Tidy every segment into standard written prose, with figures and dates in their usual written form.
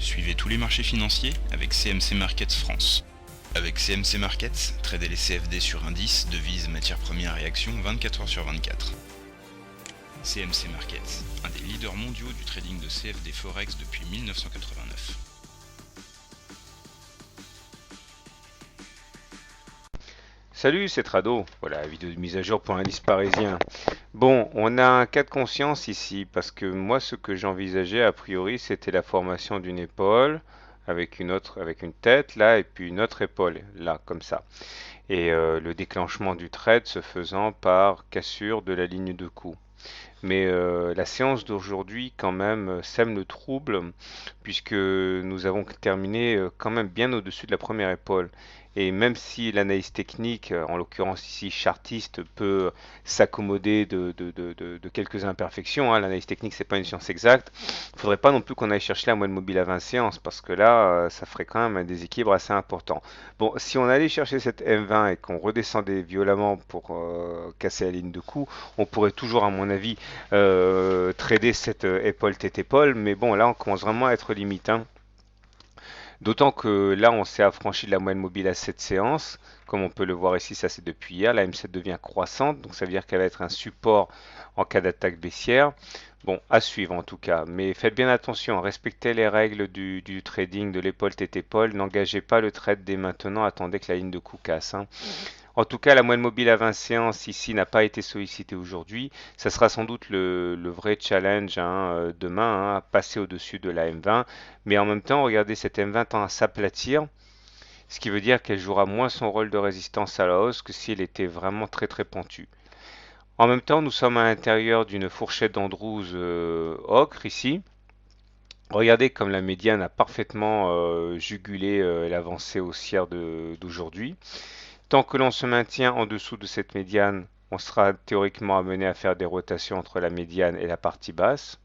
Suivez tous les marchés financiers avec CMC Markets France. Avec CMC Markets, tradez les CFD sur indices, devises, matières premières et actions 24 heures sur 24. CMC Markets, un des leaders mondiaux du trading de CFD Forex depuis 1989. Salut, c'est Trado. Voilà, vidéo de mise à jour pour l'indice parisien. Bon, on a un cas de conscience ici parce que moi, ce que j'envisageais a priori, c'était la formation d'une épaule avec une tête là et puis une autre épaule là, comme ça. Et le déclenchement du trade se faisant par cassure de la ligne de coup. Mais la séance d'aujourd'hui quand même sème le trouble puisque nous avons terminé quand même bien au-dessus de la première épaule. Et même si l'analyse technique, en l'occurrence ici chartiste, peut s'accommoder de quelques imperfections, hein, l'analyse technique c'est pas une science exacte, il ne faudrait pas non plus qu'on aille chercher la moyenne mobile à 20 séances parce que là ça ferait quand même un déséquilibre assez important. Bon, si on allait chercher cette M20 et qu'on redescendait violemment pour casser la ligne de coup, on pourrait toujours à mon avis trader cette épaule tête épaule, mais bon là on commence vraiment à être limite, hein. D'autant que là on s'est affranchi de la moyenne mobile à 7 séances, comme on peut le voir ici, ça c'est depuis hier, la M7 devient croissante, donc ça veut dire qu'elle va être un support en cas d'attaque baissière. Bon, à suivre en tout cas, mais faites bien attention, respectez les règles du trading de l'épaule tête épaule, n'engagez pas le trade dès maintenant, attendez que la ligne de coup casse, hein. En tout cas, la moyenne mobile à 20 séances ici n'a pas été sollicitée aujourd'hui. Ça sera sans doute le vrai challenge, hein, demain, hein, passer au-dessus de la M20. Mais en même temps, regardez, cette M20 tend à s'aplatir, ce qui veut dire qu'elle jouera moins son rôle de résistance à la hausse que si elle était vraiment très très pentue. En même temps, nous sommes à l'intérieur d'une fourchette d'Andrews ocre ici. Regardez comme la médiane a parfaitement jugulé l'avancée haussière d'aujourd'hui. Tant que l'on se maintient en dessous de cette médiane, on sera théoriquement amené à faire des rotations entre la médiane et la partie basse.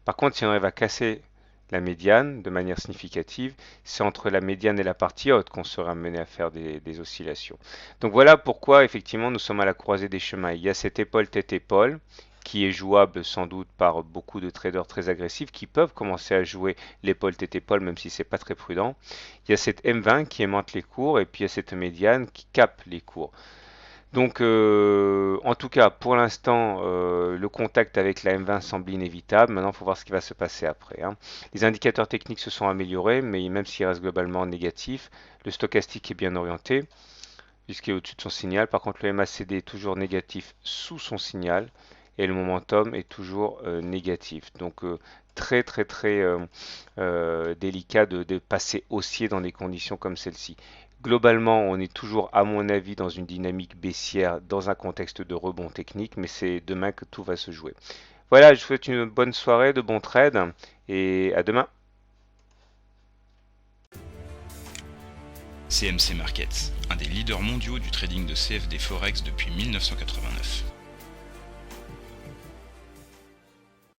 Par contre, si on arrive à casser la médiane de manière significative, c'est entre la médiane et la partie haute qu'on sera amené à faire des oscillations. Donc voilà pourquoi effectivement nous sommes à la croisée des chemins. Il y a cette épaule tête-épaule qui est jouable sans doute par beaucoup de traders très agressifs qui peuvent commencer à jouer l'épaule tête-épaule même si c'est pas très prudent. Il y a cette M20 qui aimante les cours et puis il y a cette médiane qui capte les cours. Donc en tout cas pour l'instant le contact avec la M20 semble inévitable. Maintenant il faut voir ce qui va se passer après, hein. Les indicateurs techniques se sont améliorés mais même s'ils restent globalement négatifs, le stochastique est bien orienté puisqu'il est au-dessus de son signal. Par contre le MACD est toujours négatif sous son signal et le momentum est toujours négatif. Donc très très très délicat de passer haussier dans des conditions comme celle-ci. Globalement, on est toujours, à mon avis, dans une dynamique baissière, dans un contexte de rebond technique, mais c'est demain que tout va se jouer. Voilà, je vous souhaite une bonne soirée, de bons trades, et à demain. CMC Markets, un des leaders mondiaux du trading de CFD Forex depuis 1989.